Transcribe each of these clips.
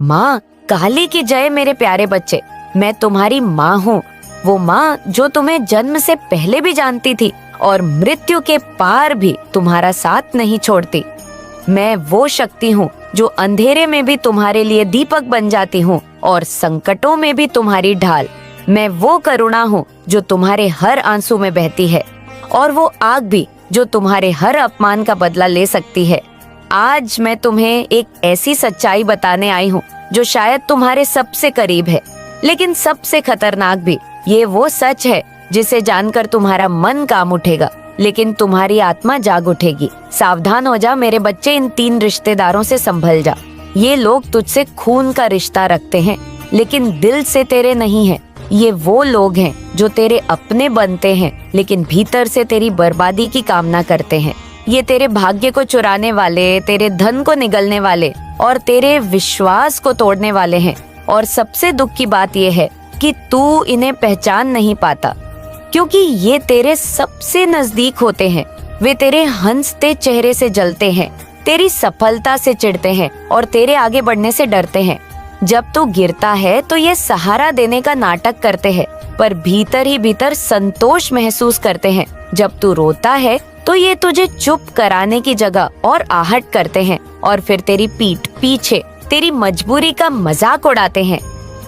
माँ काली की जय मेरे प्यारे बच्चे, मैं तुम्हारी माँ हूँ, वो माँ जो तुम्हें जन्म से पहले भी जानती थी और मृत्यु के पार भी तुम्हारा साथ नहीं छोड़ती। मैं वो शक्ति हूँ जो अंधेरे में भी तुम्हारे लिए दीपक बन जाती हूँ और संकटों में भी तुम्हारी ढाल। मैं वो करुणा हूँ जो तुम्हारे हर आंसू में बहती है और वो आग भी जो तुम्हारे हर अपमान का बदला ले सकती है। आज मैं तुम्हें एक ऐसी सच्चाई बताने आई हूँ जो शायद तुम्हारे सबसे करीब है, लेकिन सबसे खतरनाक भी। ये वो सच है जिसे जानकर तुम्हारा मन कांप उठेगा, लेकिन तुम्हारी आत्मा जाग उठेगी। सावधान हो जा मेरे बच्चे, इन 3 रिश्तेदारों से संभल जा। ये लोग तुझसे खून का रिश्ता रखते हैं, लेकिन दिल से तेरे नहीं है। ये वो लोग हैं जो तेरे अपने बनते हैं, लेकिन भीतर से तेरी बर्बादी की कामना करते हैं। ये तेरे भाग्य को चुराने वाले, तेरे धन को निगलने वाले और तेरे विश्वास को तोड़ने वाले हैं। और सबसे दुख की बात यह है कि तू इन्हें पहचान नहीं पाता, क्योंकि ये तेरे सबसे नजदीक होते हैं। वे तेरे हंसते चेहरे से जलते हैं, तेरी सफलता से चिढ़ते हैं और तेरे आगे बढ़ने से डरते हैं। जब तू गिरता है तो ये सहारा देने का नाटक करते हैं, पर भीतर ही भीतर संतोष महसूस करते हैं। जब तू रोता है तो ये तुझे चुप कराने की जगह और आहट करते हैं और फिर तेरी पीठ पीछे तेरी मजबूरी का मजाक उड़ाते हैं।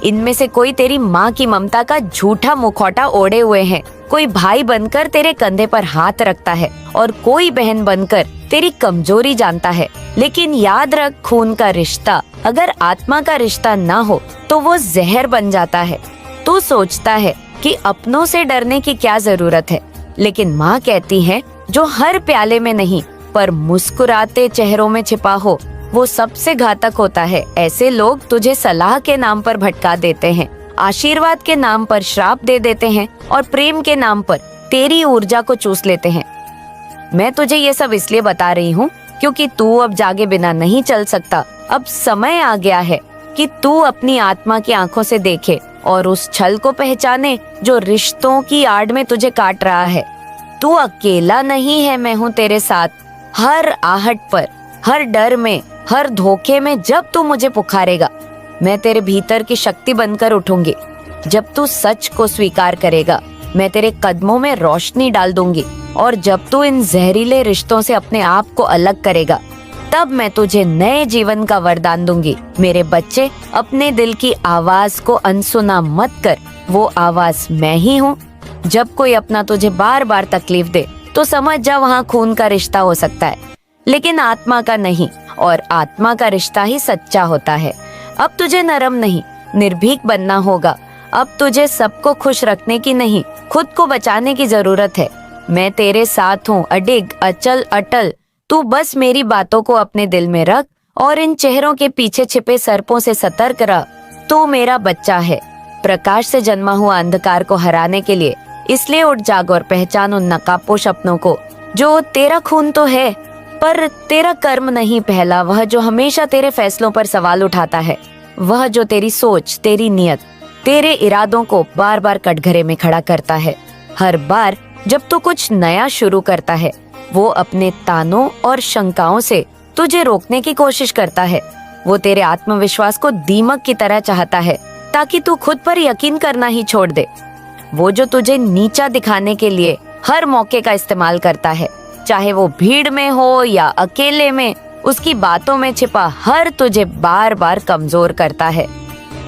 इनमें से कोई तेरी माँ की ममता का झूठा मुखौटा ओढ़े हुए हैं, कोई भाई बनकर तेरे कंधे पर हाथ रखता है और कोई बहन बनकर तेरी कमजोरी जानता है। लेकिन याद रख, खून का रिश्ता अगर आत्मा का रिश्ता ना हो तो वो जहर बन जाता है। तू सोचता है कि अपनों से डरने की क्या जरूरत है, लेकिन माँ कहती है जो हर प्याले में नहीं पर मुस्कुराते चेहरों में छिपा हो वो सबसे घातक होता है। ऐसे लोग तुझे सलाह के नाम पर भटका देते हैं, आशीर्वाद के नाम पर श्राप दे देते हैं और प्रेम के नाम पर तेरी ऊर्जा को चूस लेते हैं। मैं तुझे ये सब इसलिए बता रही हूँ क्योंकि तू अब जागे बिना नहीं चल सकता। अब समय आ गया है कि तू अपनी आत्मा की आंखों से देखे और उस छल को पहचाने जो रिश्तों की आड़ में तुझे काट रहा है। तू अकेला नहीं है, मैं हूँ तेरे साथ। हर आहट पर, हर डर में, हर धोखे में जब तू मुझे पुकारेगा, मैं तेरे भीतर की शक्ति बनकर उठूंगी। जब तू सच को स्वीकार करेगा, मैं तेरे कदमों में रोशनी डाल दूंगी। और जब तू इन जहरीले रिश्तों से अपने आप को अलग करेगा, तब मैं तुझे नए जीवन का वरदान दूंगी। मेरे बच्चे, अपने दिल की आवाज को अनसुना मत कर, वो आवाज मैं ही हूँ। जब कोई अपना तुझे बार बार तकलीफ दे तो समझ जा वहाँ खून का रिश्ता हो सकता है, लेकिन आत्मा का नहीं, और आत्मा का रिश्ता ही सच्चा होता है। अब तुझे नरम नहीं, निर्भीक बनना होगा। अब तुझे सबको खुश रखने की नहीं, खुद को बचाने की जरूरत है। मैं तेरे साथ हूँ, अडिग, अचल, अटल। तू बस मेरी बातों को अपने दिल में रख और इन चेहरों के पीछे छिपे सर्पों से सतर्क रह। तू मेरा बच्चा है, प्रकाश से जन्मा हुआ अंधकार को हराने के लिए। इसलिए उठ जाग और पहचान उन नकाबपोश अपनों को जो तेरा खून तो है पर तेरा कर्म नहीं। पहला वह जो हमेशा तेरे फैसलों पर सवाल उठाता है, वह जो तेरी सोच, तेरी नियत, तेरे इरादों को बार बार कटघरे में खड़ा करता है। हर बार जब तू कुछ नया शुरू करता है, वो अपने तानों और शंकाओं से तुझे रोकने की कोशिश करता है। वो तेरे आत्मविश्वास को दीमक की तरह चाहता है ताकि तू खुद पर यकीन करना ही छोड़ दे। वो जो तुझे नीचा दिखाने के लिए हर मौके का इस्तेमाल करता है, चाहे वो भीड़ में हो या अकेले में, उसकी बातों में छिपा हर तुझे बार बार कमजोर करता है।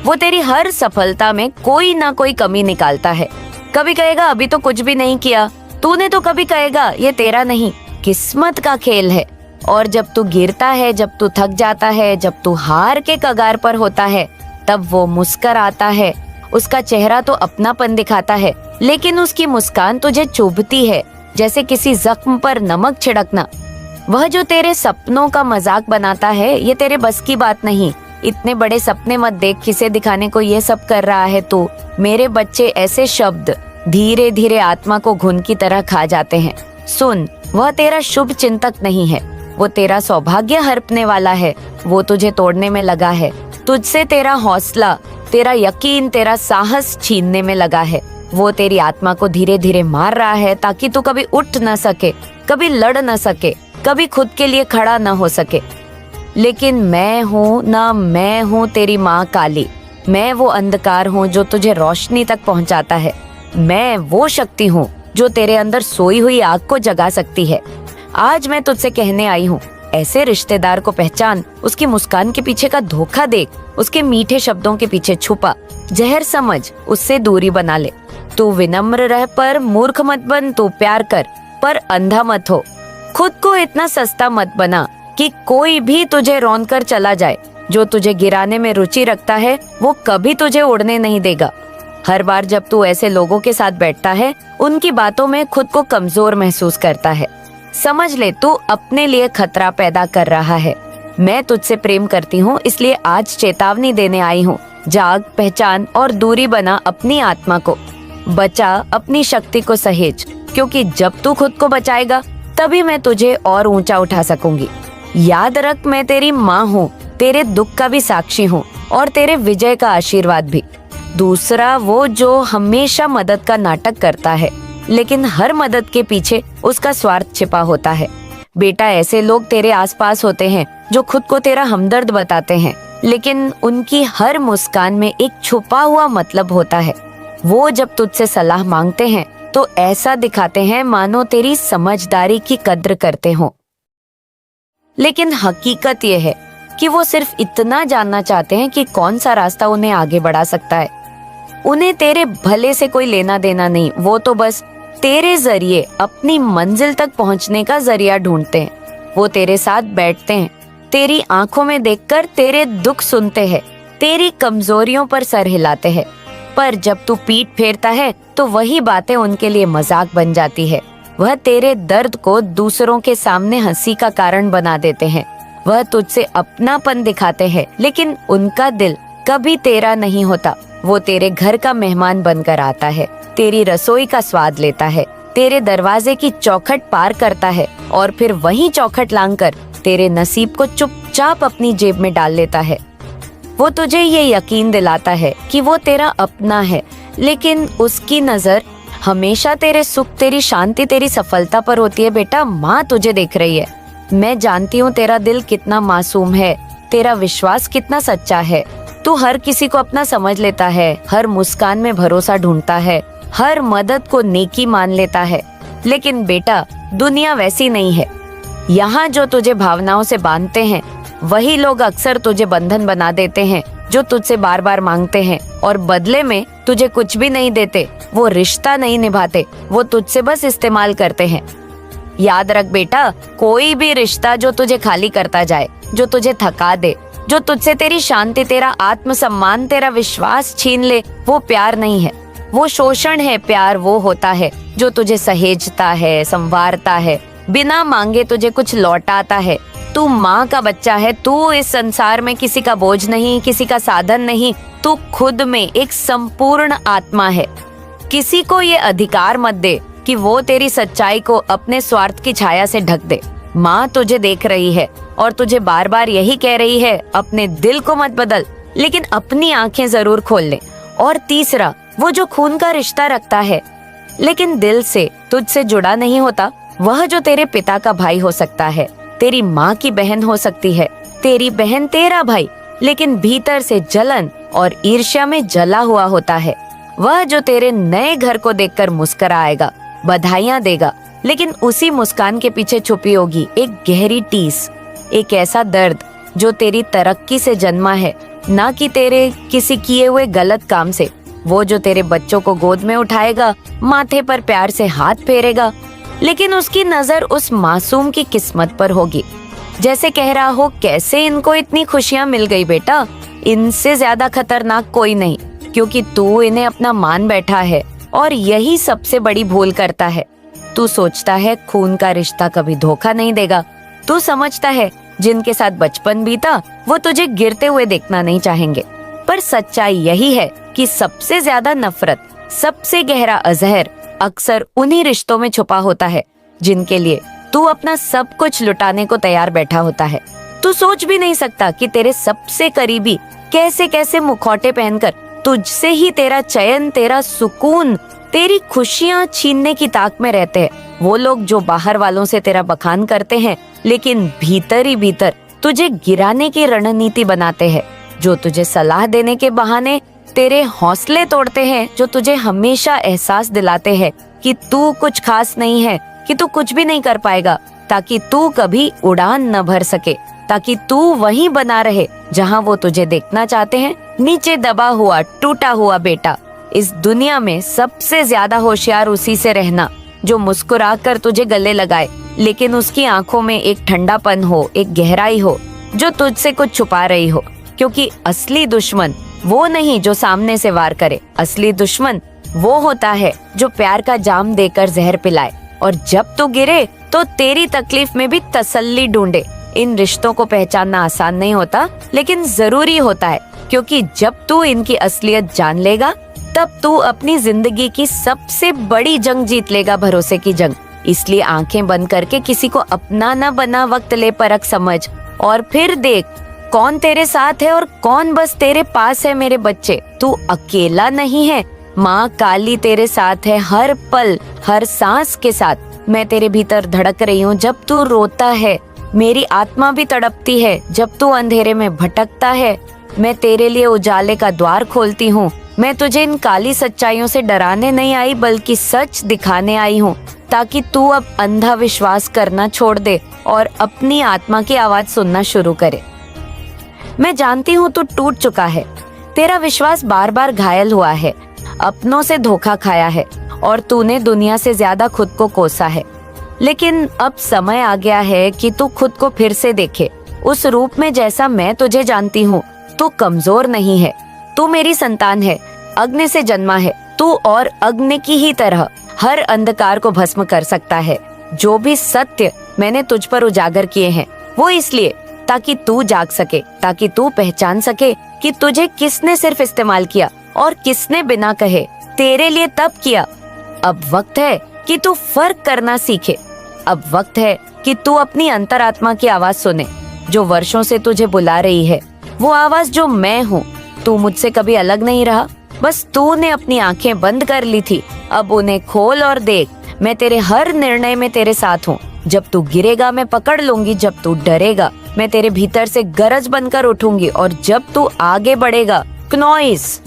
वो तेरी हर सफलता में कोई ना कोई कमी निकालता है। कभी कहेगा अभी तो कुछ भी नहीं किया तूने, तो कभी कहेगा ये तेरा नहीं, किस्मत का खेल है। और जब तू गिरता है, जब तू थक जाता है, जब तू हार के कगार पर होता है, तब वो मुस्कुराता है। उसका चेहरा तो अपनापन दिखाता है, लेकिन उसकी मुस्कान तुझे चुभती है, जैसे किसी जख्म पर नमक छिड़कना। वह जो तेरे सपनों का मजाक बनाता है, ये तेरे बस की बात नहीं। इतने बड़े सपने मत देख, किसे दिखाने को ये सब कर रहा है तू। मेरे बच्चे, ऐसे शब्द धीरे धीरे आत्मा को घुन की तरह खा जाते हैं। सुन, वह तेरा शुभ चिंतक नहीं है, वो तेरा सौभाग्य हड़पने वाला है। वो तुझे तोड़ने में लगा है, तुझसे तेरा हौसला, तेरा यकीन, तेरा साहस छीनने में लगा है। वो तेरी आत्मा को धीरे धीरे मार रहा है ताकि तू कभी उठ न सके, कभी लड़ न सके, कभी खुद के लिए खड़ा न हो सके। लेकिन मैं हूँ तेरी माँ काली। मैं वो अंधकार हूँ जो तुझे रोशनी तक पहुँचाता है। मैं वो शक्ति हूँ जो तेरे अंदर सोई हुई आग को जगा सकती है। आज मैं तुझसे कहने आई हूँ, ऐसे रिश्तेदार को पहचान, उसकी मुस्कान के पीछे का धोखा देख, उसके मीठे शब्दों के पीछे छुपा जहर समझ, उससे दूरी बना ले। तू विनम्र रह पर मूर्ख मत बन, तू प्यार कर पर अंधा मत हो। खुद को इतना सस्ता मत बना कि कोई भी तुझे रौंद कर चला जाए। जो तुझे गिराने में रुचि रखता है वो कभी तुझे उड़ने नहीं देगा। हर बार जब तू ऐसे लोगों के साथ बैठता है, उनकी बातों में खुद को कमजोर महसूस करता है, समझ ले तू अपने लिए खतरा पैदा कर रहा है। मैं तुझसे प्रेम करती हूँ, इसलिए आज चेतावनी देने आई हूँ। जाग, पहचान और दूरी बना अपनी आत्मा को। बचा अपनी शक्ति को सहेज, क्योंकि जब तू खुद को बचाएगा तभी मैं तुझे और ऊंचा उठा सकूंगी। याद रख, मैं तेरी माँ हूँ, तेरे दुख का भी साक्षी हूँ और तेरे विजय का आशीर्वाद भी। दूसरा वो जो हमेशा मदद का नाटक करता है, लेकिन हर मदद के पीछे उसका स्वार्थ छिपा होता है। बेटा, ऐसे लोग तेरे आसपास होते हैं जो खुद को तेरा हमदर्द बताते हैं, लेकिन उनकी हर मुस्कान में एक छुपा हुआ मतलब होता है। वो जब तुझसे सलाह मांगते हैं तो ऐसा दिखाते हैं मानो तेरी समझदारी की कद्र करते हो, लेकिन हकीकत यह है कि वो सिर्फ इतना जानना चाहते हैं कि कौन सा रास्ता उन्हें आगे बढ़ा सकता है। उन्हें तेरे भले से कोई लेना देना नहीं, वो तो बस तेरे जरिए अपनी मंजिल तक पहुंचने का जरिया ढूंढते हैं। वो तेरे साथ बैठते हैं, तेरी आंखों में देखकर तेरे दुख सुनते हैं, तेरी कमजोरियों पर सर हिलाते हैं। पर जब तू पीठ फेरता है तो वही बातें उनके लिए मजाक बन जाती है। वह तेरे दर्द को दूसरों के सामने हंसी का कारण बना देते हैं। वह तुझसे अपनापन दिखाते हैं, लेकिन उनका दिल कभी तेरा नहीं होता। वो तेरे घर का मेहमान बनकर आता है, तेरी रसोई का स्वाद लेता है, तेरे दरवाजे की चौखट पार करता है और फिर वही चौखट लांघकर तेरे नसीब को चुपचाप अपनी जेब में डाल लेता है। वो तुझे ये यकीन दिलाता है कि वो तेरा अपना है, लेकिन उसकी नजर हमेशा तेरे सुख, तेरी शांति, तेरी सफलता पर होती है। बेटा, माँ तुझे देख रही है। मैं जानती हूँ तेरा दिल कितना मासूम है, तेरा विश्वास कितना सच्चा है। तू हर किसी को अपना समझ लेता है, हर मुस्कान में भरोसा ढूंढता है, हर मदद को नेकी मान लेता है। लेकिन बेटा, दुनिया वैसी नहीं है। यहाँ जो तुझे भावनाओं से बांधते हैं, वही लोग अक्सर तुझे बंधन बना देते हैं। जो तुझसे बार बार मांगते हैं और बदले में तुझे कुछ भी नहीं देते, वो रिश्ता नहीं निभाते, वो तुझसे बस इस्तेमाल करते हैं। याद रख बेटा, कोई भी रिश्ता जो तुझे खाली करता जाए, जो तुझे थका दे, जो तुझसे तेरी शांति, तेरा आत्मसम्मान, तेरा विश्वास छीन ले, वो प्यार नहीं है, वो शोषण है। प्यार वो होता है जो तुझे सहेजता है, संवारता है, बिना मांगे तुझे कुछ लौटाता है। तू माँ का बच्चा है, तू इस संसार में किसी का बोझ नहीं, किसी का साधन नहीं। तू खुद में एक संपूर्ण आत्मा है। किसी को ये अधिकार मत दे कि वो तेरी सच्चाई को अपने स्वार्थ की छाया से ढक दे। माँ तुझे देख रही है और तुझे बार बार यही कह रही है, अपने दिल को मत बदल, लेकिन अपनी आंखें जरूर खोल ले। और तीसरा, वो जो खून का रिश्ता रखता है लेकिन दिल से तुझसे जुड़ा नहीं होता, वह जो तेरे पिता का भाई हो सकता है, तेरी माँ की बहन हो सकती है, तेरी बहन तेरा भाई, लेकिन भीतर से जलन और ईर्ष्या में जला हुआ होता है। वह जो तेरे नए घर को देखकर मुस्कुराएगा, बधाइयां देगा, लेकिन उसी मुस्कान के पीछे छुपी होगी एक गहरी टीस, एक ऐसा दर्द जो तेरी तरक्की से जन्मा है, ना कि तेरे किसी किए हुए गलत काम से। वो जो तेरे बच्चों को गोद में उठाएगा, माथे पर प्यार से हाथ फेरेगा, लेकिन उसकी नजर उस मासूम की किस्मत पर होगी, जैसे कह रहा हो, कैसे इनको इतनी खुशियां मिल गई बेटा, इनसे ज्यादा खतरनाक कोई नहीं, क्योंकि तू इन्हें अपना मान बैठा है। और यही सबसे बड़ी भूल करता है। तू सोचता है खून का रिश्ता कभी धोखा नहीं देगा। तू समझता है जिनके साथ बचपन बीता वो तुझे गिरते हुए देखना नहीं चाहेंगे, पर सच्चाई यही है कि सबसे ज्यादा नफरत, सबसे गहरा अजहर अक्सर उन्हीं रिश्तों में छुपा होता है जिनके लिए तू अपना सब कुछ लुटाने को तैयार बैठा होता है। तू सोच भी नहीं सकता कि तेरे सबसे करीबी कैसे कैसे मुखौटे पहनकर तुझसे ही तेरा चयन, तेरा सुकून, तेरी खुशियां छीनने की ताक में रहते हैं। वो लोग जो बाहर वालों से तेरा बखान करते हैं, लेकिन भीतर ही भीतर तुझे गिराने की रणनीति बनाते हैं, जो तुझे सलाह देने के बहाने तेरे हौसले तोड़ते हैं, जो तुझे हमेशा एहसास दिलाते हैं कि तू कुछ खास नहीं है, कि तू कुछ भी नहीं कर पाएगा, ताकि तू कभी उड़ान न भर सके, ताकि तू वहीं बना रहे जहां वो तुझे देखना चाहते हैं, नीचे दबा हुआ टूटा हुआ बेटा। इस दुनिया में सबसे ज्यादा होशियार उसी से रहना जो मुस्कुराकर तुझे गले लगाए, लेकिन उसकी आंखों में एक ठंडापन हो, एक गहराई हो जो तुझसे कुछ छुपा रही हो। क्योंकि असली दुश्मन वो नहीं जो सामने से वार करे, असली दुश्मन वो होता है जो प्यार का जाम देकर जहर पिलाए, और जब तू गिरे तो तेरी तकलीफ में भी तसल्ली ढूंढे। इन रिश्तों को पहचानना आसान नहीं होता, लेकिन जरूरी होता है, क्योंकि जब तू इनकी असलियत जान लेगा तब तू अपनी जिंदगी की सबसे बड़ी जंग जीत लेगा, भरोसे की जंग। इसलिए आंखें बंद करके किसी को अपना न बना वक्त ले परख समझ, और फिर देख कौन तेरे साथ है और कौन बस तेरे पास है। मेरे बच्चे, तू अकेला नहीं है, माँ काली तेरे साथ है, हर पल हर सांस के साथ। मैं तेरे भीतर धड़क रही हूँ जब तू रोता है, मेरी आत्मा भी तड़पती है जब तू अंधेरे में भटकता है। मैं तेरे लिए उजाले का द्वार खोलती हूँ। मैं तुझे इन काली सच्चाइयों से डराने नहीं आई, बल्कि सच दिखाने आई हूँ, ताकि तू अब अंधा विश्वास करना छोड़ दे और अपनी आत्मा की आवाज सुनना शुरू करे। मैं जानती हूँ तू टूट चुका है, तेरा विश्वास बार बार घायल हुआ है, अपनों से धोखा खाया है और तूने दुनिया से ज्यादा खुद को कोसा है। लेकिन अब समय आ गया है कि तू खुद को फिर से देखे, उस रूप में जैसा मैं तुझे जानती हूँ। तू कमजोर नहीं है, तू मेरी संतान है, अग्नि से जन्मा है। तू और अग्नि की ही तरह हर अंधकार को भस्म कर सकता है। जो भी सत्य मैंने तुझ पर उजागर किए हैं, वो इसलिए ताकि तू जाग सके, ताकि तू पहचान सके कि तुझे किसने सिर्फ इस्तेमाल किया और किसने बिना कहे तेरे लिए तब किया। अब वक्त है कि तू फर्क करना सीखे। अब वक्त है कि तू अपनी अंतरात्मा की आवाज सुने, जो वर्षों से तुझे बुला रही है। वो आवाज जो मैं हूँ। तू मुझसे कभी अलग नहीं रहा, बस तूने अपनी आंखें बंद कर ली थी। अब उन्हें खोल और देख, मैं तेरे हर निर्णय में तेरे साथ हूँ। जब तू गिरेगा मैं पकड़ लूंगी, जब तू डरेगा मैं तेरे भीतर से गरज बनकर उठूंगी, और जब तू आगे बढ़ेगा क्नॉइस,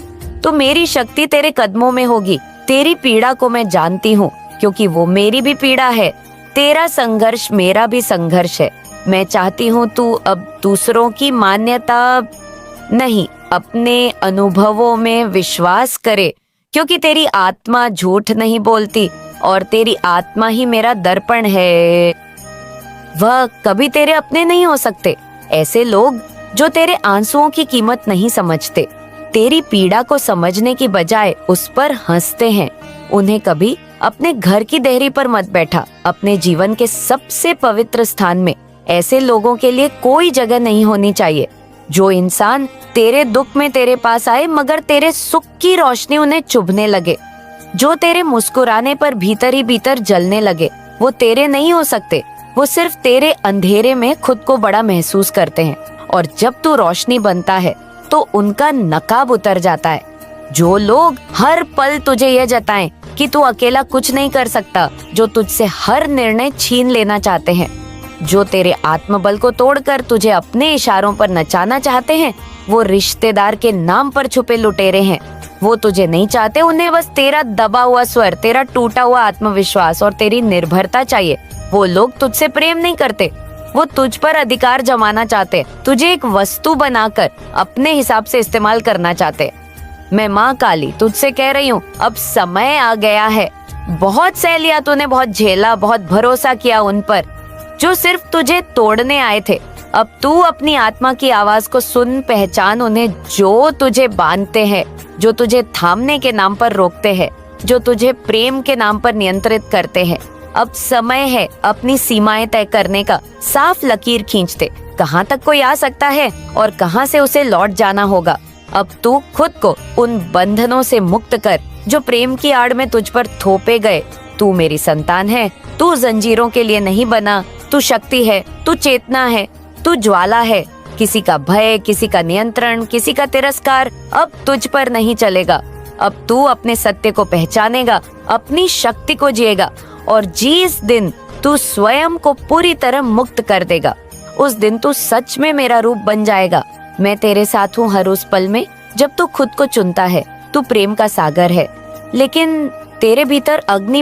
तो मेरी शक्ति तेरे कदमों में होगी। तेरी पीड़ा को मैं जानती हूँ, क्योंकि वो मेरी भी पीड़ा है। तेरा संघर्ष मेरा भी संघर्ष है। मैं चाहती हूँ तू अब दूसरों की मान्यता नहीं, अपने अनुभवों में विश्वास करे, क्योंकि तेरी आत्मा झूठ नहीं बोलती और तेरी आत्मा ही मेरा दर्पण है। वह कभी तेरे अपने नहीं हो सकते। ऐसे लोग जो तेरे आंसुओं की कीमत नहीं समझते, तेरी पीड़ा को समझने की बजाय उस पर हंसते हैं, उन्हें कभी अपने घर की देहरी पर मत बैठा। अपने जीवन के सबसे पवित्र स्थान में ऐसे लोगों के लिए कोई जगह नहीं होनी चाहिए। जो इंसान तेरे दुख में तेरे पास आए मगर तेरे सुख की रोशनी उन्हें चुभने लगे, जो तेरे मुस्कुराने पर भीतर ही भीतर जलने लगे, वो तेरे नहीं हो सकते। वो सिर्फ तेरे अंधेरे में खुद को बड़ा महसूस करते हैं, और जब तू रोशनी बनता है तो उनका नकाब उतर जाता है। जो लोग हर पल तुझे यह जताएं कि तू अकेला कुछ नहीं कर सकता, जो तुझसे हर निर्णय छीन लेना चाहते हैं, जो तेरे आत्मबल को तोड़कर तुझे अपने इशारों पर नचाना चाहते हैं, वो रिश्तेदार के नाम पर छुपे लुटेरे हैं। वो तुझे नहीं चाहते, उन्हें बस तेरा दबा हुआ स्वर, तेरा टूटा हुआ आत्मविश्वास और तेरी निर्भरता चाहिए। वो लोग तुझसे प्रेम नहीं करते, वो तुझ पर अधिकार जमाना चाहते, तुझे एक वस्तु बनाकर अपने हिसाब से इस्तेमाल करना चाहते। मैं माँ काली तुझसे कह रही हूँ, अब समय आ गया है। बहुत सह लिया तूने, बहुत झेला, बहुत भरोसा किया उन पर जो सिर्फ तुझे तोड़ने आए थे। अब तू अपनी आत्मा की आवाज को सुन, पहचान उन्हें जो तुझे बांधते हैं, जो तुझे थामने के नाम पर रोकते हैं, जो तुझे प्रेम के नाम पर नियंत्रित करते हैं। अब समय है अपनी सीमाएं तय करने का। साफ लकीर खींचते कहाँ तक कोई आ सकता है और कहाँ से उसे लौट जाना होगा। अब तू खुद को उन बंधनों से मुक्त कर जो प्रेम की आड़ में तुझ पर थोपे गए। तू मेरी संतान है, तू जंजीरों के लिए नहीं बना। तू शक्ति है, तू चेतना है, तू ज्वाला है। किसी का भय, किसी का नियंत्रण, किसी का तिरस्कार अब तुझ पर नहीं चलेगा। अब तू अपने सत्य को पहचानेगा, अपनी शक्ति को जिएगा, और जिस दिन तू स्वयं को पूरी तरह मुक्त कर देगा, उस दिन तू सच में मेरा रूप बन जाएगा। मैं तेरे साथ हूँ हर उस पल में जब तू खुद को चुनता है। तू प्रेम का सागर है, लेकिन तेरे भीतर अग्नि